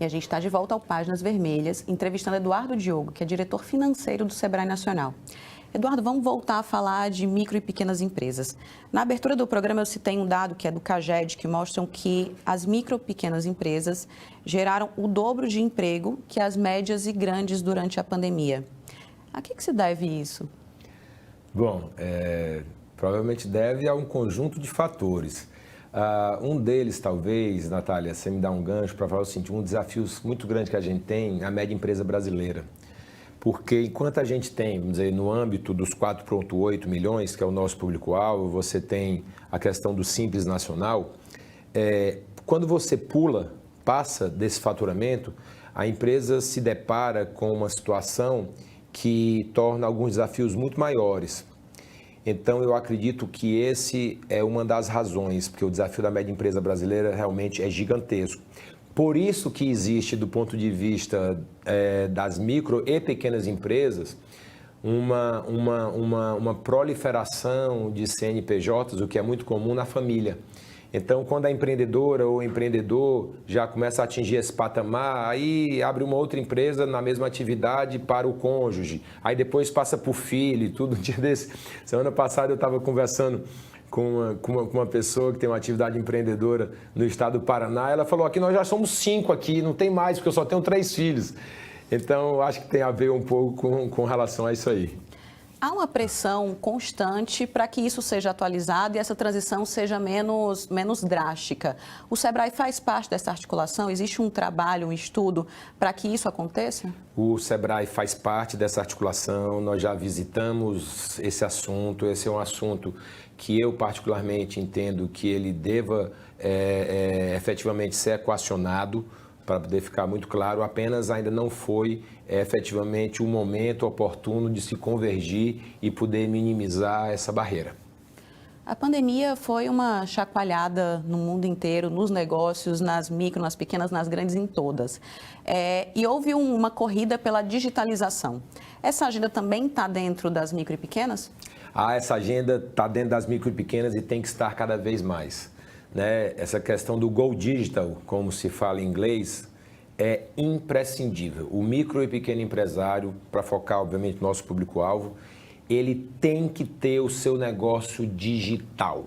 E a gente está de volta ao Páginas Vermelhas, entrevistando Eduardo Diogo, que é diretor financeiro do Sebrae Nacional. Eduardo, vamos voltar a falar de micro e pequenas empresas. Na abertura do programa eu citei um dado que é do CAGED, que mostram que as micro e pequenas empresas geraram o dobro de emprego que as médias e grandes durante a pandemia. A que se deve isso? Bom, provavelmente deve a um conjunto de fatores. Um deles, talvez, Natália, você me dá um gancho para falar o seguinte, um desafio muito grande que a gente tem, a média empresa brasileira. Porque enquanto a gente tem, vamos dizer, no âmbito dos 4,8 milhões, que é o nosso público-alvo, você tem a questão do Simples Nacional, quando você passa desse faturamento, a empresa se depara com uma situação que torna alguns desafios muito maiores. Então, eu acredito que esse é uma das razões, porque o desafio da média empresa brasileira realmente é gigantesco. Por isso que existe, do ponto de vista das micro e pequenas empresas, uma proliferação de CNPJs, o que é muito comum na família. Então, quando a empreendedora ou o empreendedor já começa a atingir esse patamar, aí abre uma outra empresa na mesma atividade para o cônjuge. Aí depois passa para o filho e tudo. Um dia desse. Semana passada eu estava conversando com uma pessoa que tem uma atividade empreendedora no estado do Paraná. Ela falou, aqui nós já somos 5 aqui, não tem mais, porque eu só tenho 3 filhos. Então, acho que tem a ver um pouco com relação a isso aí. Há uma pressão constante para que isso seja atualizado e essa transição seja menos drástica. O Sebrae faz parte dessa articulação? Existe um trabalho, um estudo para que isso aconteça? O Sebrae faz parte dessa articulação, nós já visitamos esse assunto. Esse é um assunto que eu particularmente entendo que ele deva efetivamente ser equacionado, para poder ficar muito claro, apenas ainda não foi efetivamente o momento oportuno de se convergir e poder minimizar essa barreira. A pandemia foi uma chacoalhada no mundo inteiro, nos negócios, nas micro, nas pequenas, nas grandes, em todas. E houve uma corrida pela digitalização. Essa agenda também está dentro das micro e pequenas? Essa agenda está dentro das micro e pequenas e tem que estar cada vez mais. Essa questão do Go Digital, como se fala em inglês, é imprescindível. O micro e pequeno empresário, para focar, obviamente, no nosso público-alvo, ele tem que ter o seu negócio digital.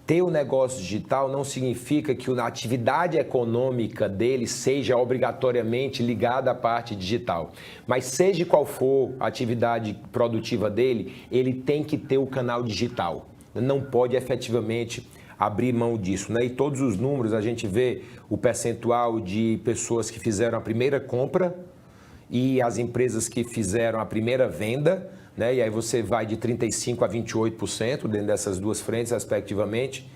Ter o negócio digital não significa que a atividade econômica dele seja obrigatoriamente ligada à parte digital. Mas seja qual for a atividade produtiva dele, ele tem que ter o canal digital. Não pode efetivamente abrir mão disso, E todos os números, a gente vê o percentual de pessoas que fizeram a primeira compra e as empresas que fizeram a primeira venda, E aí você vai de 35% a 28% dentro dessas duas frentes, respectivamente.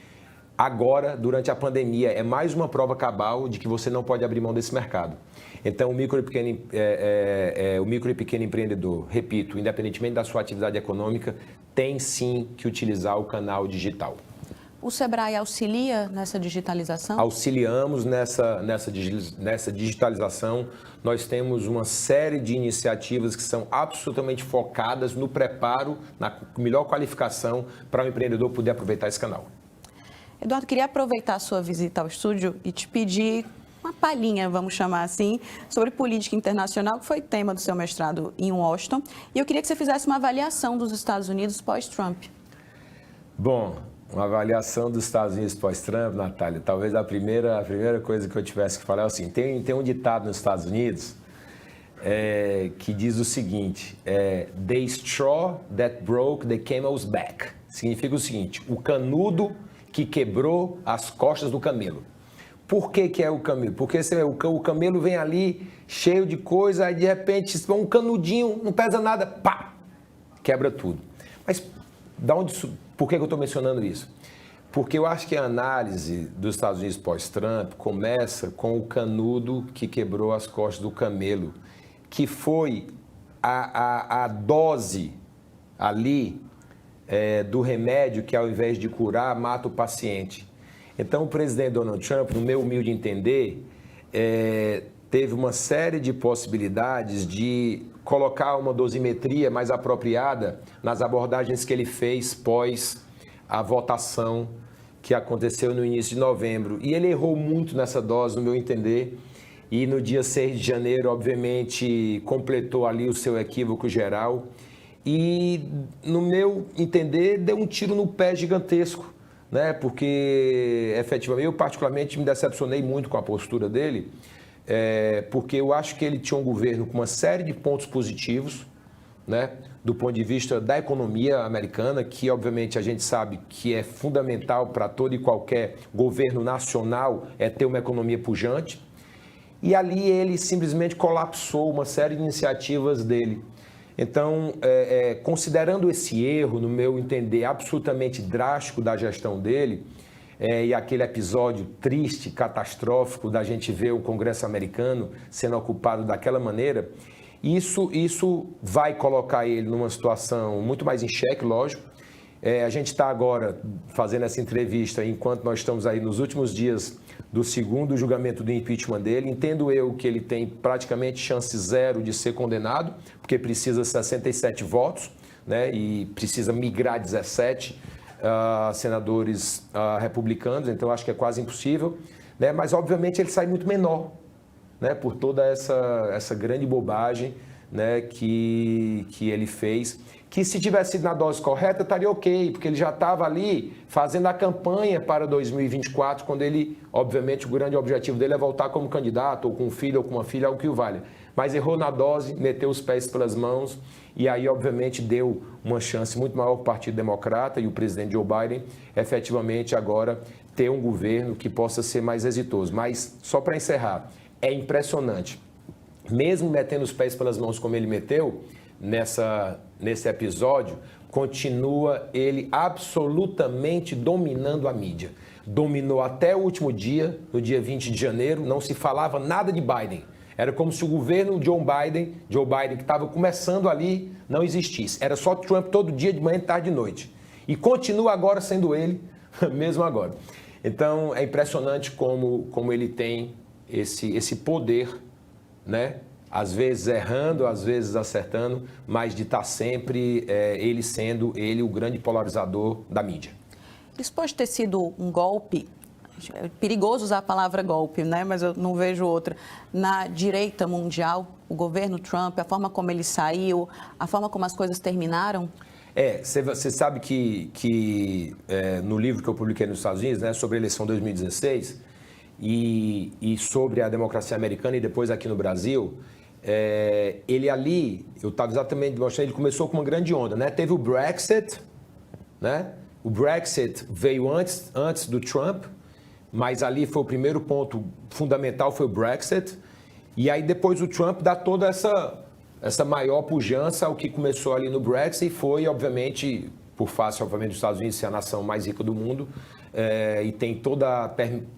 Agora, durante a pandemia, é mais uma prova cabal de que você não pode abrir mão desse mercado. Então, o micro e pequeno empreendedor, repito, independentemente da sua atividade econômica, tem sim que utilizar o canal digital. O Sebrae auxilia nessa digitalização? Auxiliamos nessa digitalização. Nós temos uma série de iniciativas que são absolutamente focadas no preparo, na melhor qualificação para o empreendedor poder aproveitar esse canal. Eduardo, queria aproveitar a sua visita ao estúdio e te pedir uma palhinha, vamos chamar assim, sobre política internacional, que foi tema do seu mestrado em Washington. E eu queria que você fizesse uma avaliação dos Estados Unidos pós-Trump. Bom, uma avaliação dos Estados Unidos pós-Trump, Natália, talvez a primeira coisa que eu tivesse que falar é assim, tem um ditado nos Estados Unidos que diz o seguinte, the straw that broke the camel's back. Significa o seguinte, o canudo que quebrou as costas do camelo. Por que é o camelo? Porque o camelo vem ali cheio de coisa, aí de repente um canudinho, não pesa nada, pá, quebra tudo. Mas por que eu estou mencionando isso? Porque eu acho que a análise dos Estados Unidos pós-Trump começa com o canudo que quebrou as costas do camelo, que foi a dose ali do remédio que, ao invés de curar, mata o paciente. Então, o presidente Donald Trump, no meu humilde entender, teve uma série de possibilidades de colocar uma dosimetria mais apropriada nas abordagens que ele fez pós a votação que aconteceu no início de novembro. E ele errou muito nessa dose, no meu entender, E no dia 6 de janeiro, obviamente, completou ali o seu equívoco geral. E, no meu entender, deu um tiro no pé gigantesco, né? Porque, efetivamente, eu particularmente me decepcionei muito com a postura dele, porque eu acho que ele tinha um governo com uma série de pontos positivos, né? Do ponto de vista da economia americana, que obviamente a gente sabe que é fundamental para todo e qualquer governo nacional é ter uma economia pujante. E ali ele simplesmente colapsou uma série de iniciativas dele. Então, considerando esse erro, no meu entender, absolutamente drástico da gestão dele, e aquele episódio triste, catastrófico, da gente ver o Congresso americano sendo ocupado daquela maneira, isso vai colocar ele numa situação muito mais em xeque, lógico. A gente está agora fazendo essa entrevista enquanto nós estamos aí nos últimos dias do segundo julgamento do impeachment dele. Entendo eu que ele tem praticamente chance zero de ser condenado, porque precisa 67 votos, né, e precisa migrar 17 senadores republicanos, então acho que é quase impossível, né, mas obviamente ele sai muito menor, né, por toda essa grande bobagem, né, que ele fez, que se tivesse sido na dose correta estaria ok, porque ele já estava ali fazendo a campanha para 2024, quando ele, obviamente, o grande objetivo dele é voltar como candidato, ou com um filho, ou com uma filha, algo que o valha. Mas errou na dose, meteu os pés pelas mãos, e aí, obviamente, deu uma chance muito maior para o Partido Democrata e o presidente Joe Biden, efetivamente, agora ter um governo que possa ser mais exitoso. Mas, só para encerrar, é impressionante, mesmo metendo os pés pelas mãos como ele meteu, nesse episódio, continua ele absolutamente dominando a mídia. Dominou até o último dia, no dia 20 de janeiro, não se falava nada de Biden. Era como se o governo Joe Biden, que estava começando ali, não existisse. Era só Trump todo dia, de manhã, tarde e noite. E continua agora sendo ele, mesmo agora. Então, é impressionante como ele tem esse poder, né? Às vezes errando, às vezes acertando, mas de estar sempre ele sendo o grande polarizador da mídia. Isso pode ter sido um golpe, é perigoso usar a palavra golpe, né? Mas eu não vejo outra, na direita mundial, o governo Trump, a forma como ele saiu, a forma como as coisas terminaram? Você sabe que no livro que eu publiquei nos Estados Unidos, né, sobre a eleição 2016 e sobre a democracia americana e depois aqui no Brasil, ele ali, eu estava exatamente mostrando, ele começou com uma grande onda, né? Teve o Brexit, né? O Brexit veio antes do Trump, mas ali foi o primeiro ponto fundamental, foi o Brexit. E aí depois o Trump dá toda essa maior pujança ao que começou ali no Brexit e foi, obviamente, por face, obviamente, dos Estados Unidos ser a nação mais rica do mundo, e tem toda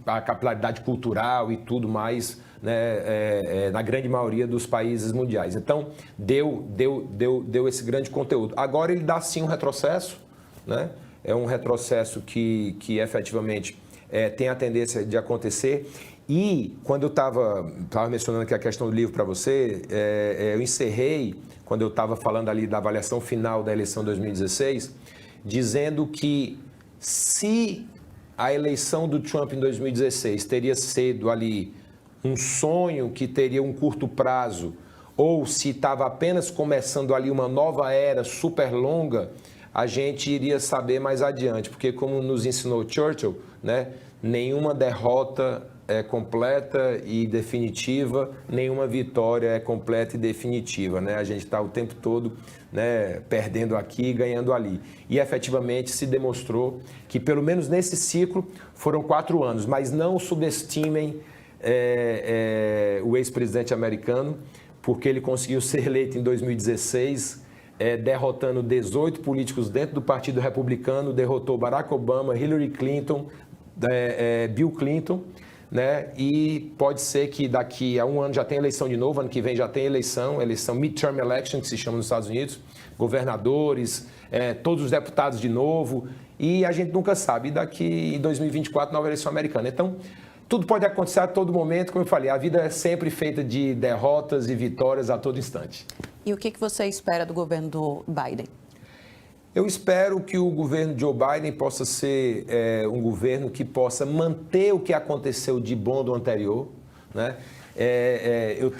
a capilaridade cultural e tudo mais, né, na grande maioria dos países mundiais. Então, deu esse grande conteúdo. Agora ele dá sim um retrocesso, né? É um retrocesso que efetivamente tem a tendência de acontecer. E quando eu estava mencionando aqui a questão do livro para você, eu encerrei, quando eu estava falando ali da avaliação final da eleição de 2016, dizendo que se a eleição do Trump em 2016 teria sido ali um sonho que teria um curto prazo, ou se estava apenas começando ali uma nova era super longa, a gente iria saber mais adiante, porque como nos ensinou Churchill, né, nenhuma derrota é completa e definitiva, nenhuma vitória é completa e definitiva, né? A gente está o tempo todo, né, perdendo aqui e ganhando ali. E efetivamente se demonstrou que pelo menos nesse ciclo foram 4 anos, mas não subestimem o ex-presidente americano, porque ele conseguiu ser eleito em 2016, derrotando 18 políticos dentro do Partido Republicano, derrotou Barack Obama, Hillary Clinton, Bill Clinton, né? E pode ser que daqui a um ano já tenha eleição de novo, ano que vem já tem eleição midterm election, que se chama nos Estados Unidos, governadores, todos os deputados de novo, e a gente nunca sabe, daqui em 2024, nova eleição americana. Então, tudo pode acontecer a todo momento, como eu falei, a vida é sempre feita de derrotas e vitórias a todo instante. E o que você espera do governo do Biden? Eu espero que o governo Joe Biden possa ser um governo que possa manter o que aconteceu de bom do anterior, né? Eu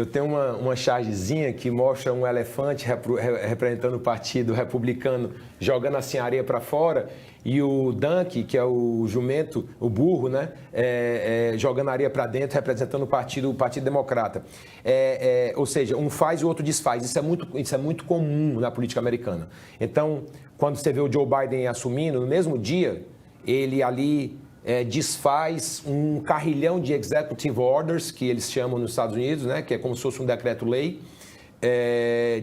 tenho uma chargezinha que mostra um elefante representando o Partido Republicano jogando assim a areia para fora e o donkey, que é o jumento, o burro, né, jogando areia para dentro, representando o Partido Democrata. Ou seja, um faz e o outro desfaz. Isso é muito comum na política americana. Então, quando você vê o Joe Biden assumindo, no mesmo dia, ele ali desfaz um carrilhão de executive orders, que eles chamam nos Estados Unidos, né, que é como se fosse um decreto-lei,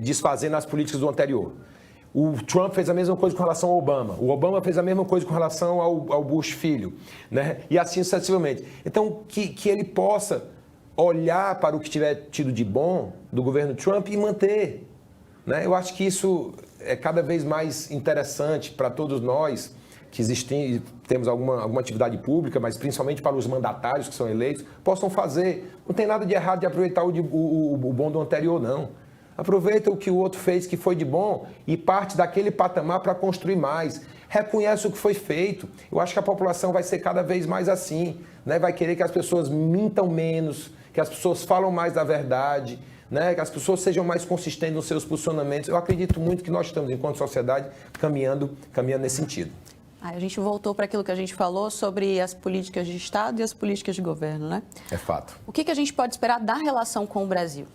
desfazendo as políticas do anterior. O Trump fez a mesma coisa com relação ao Obama. O Obama fez a mesma coisa com relação ao Bush filho, né? E assim sucessivamente. Então, que ele possa olhar para o que tiver tido de bom do governo Trump e manter, né? Eu acho que isso é cada vez mais interessante para todos nós que temos alguma atividade pública, mas principalmente para os mandatários que são eleitos, possam fazer. Não tem nada de errado de aproveitar o bom do anterior, não. Aproveita o que o outro fez que foi de bom e parte daquele patamar para construir mais. Reconhece o que foi feito. Eu acho que a população vai ser cada vez mais assim, né? Vai querer que as pessoas mintam menos, que as pessoas falam mais da verdade, né? Que as pessoas sejam mais consistentes nos seus posicionamentos. Eu acredito muito que nós estamos, enquanto sociedade, caminhando nesse sentido. A gente voltou para aquilo que a gente falou sobre as políticas de Estado e as políticas de governo, né? É fato. O que a gente pode esperar da relação com o Brasil?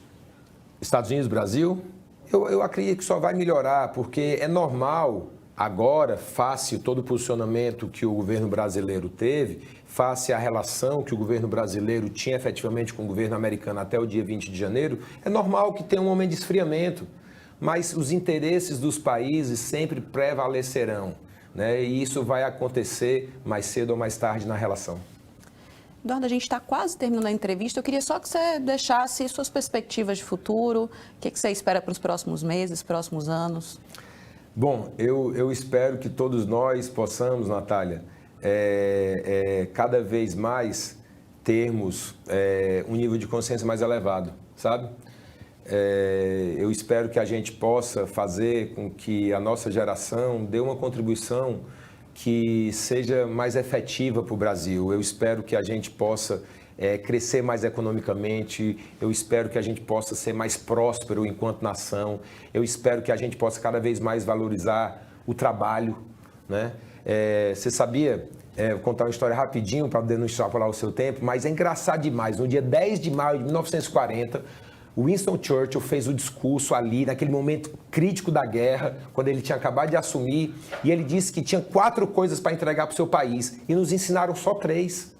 Estados Unidos, Brasil, eu acredito que só vai melhorar, porque é normal agora, face todo o posicionamento que o governo brasileiro teve, face à relação que o governo brasileiro tinha efetivamente com o governo americano até o dia 20 de janeiro, é normal que tenha um momento de esfriamento, mas os interesses dos países sempre prevalecerão, né? E isso vai acontecer mais cedo ou mais tarde na relação. Eduardo, a gente está quase terminando a entrevista. Eu queria só que você deixasse suas perspectivas de futuro. O que você espera para os próximos meses, próximos anos? Bom, eu espero que todos nós possamos, Natália, cada vez mais termos um nível de consciência mais elevado, sabe? Eu espero que a gente possa fazer com que a nossa geração dê uma contribuição que seja mais efetiva para o Brasil. Eu espero que a gente possa crescer mais economicamente, eu espero que a gente possa ser mais próspero enquanto nação, eu espero que a gente possa cada vez mais valorizar o trabalho, né? Você sabia, vou contar uma história rapidinho para não extrapolar o seu tempo, mas é engraçado demais. No dia 10 de maio de 1940, Winston Churchill fez o discurso ali, naquele momento crítico da guerra, quando ele tinha acabado de assumir, e ele disse que tinha 4 coisas para entregar para o seu país, e nos ensinaram só 3.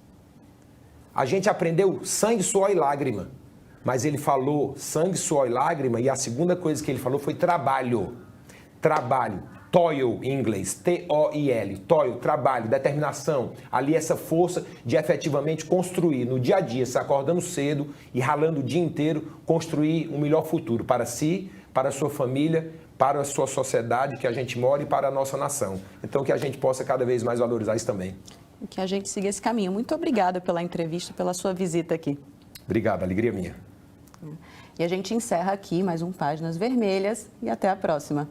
A gente aprendeu sangue, suor e lágrima, mas ele falou sangue, suor e lágrima, e a segunda coisa que ele falou foi trabalho. Trabalho. Toil em inglês, T-O-I-L, toil, trabalho, determinação, ali essa força de efetivamente construir no dia a dia, se acordando cedo e ralando o dia inteiro, construir um melhor futuro para si, para a sua família, para a sua sociedade que a gente mora e para a nossa nação. Então que a gente possa cada vez mais valorizar isso também. Que a gente siga esse caminho. Muito obrigada pela entrevista, pela sua visita aqui. Obrigado, alegria minha. E a gente encerra aqui mais um Páginas Vermelhas e até a próxima.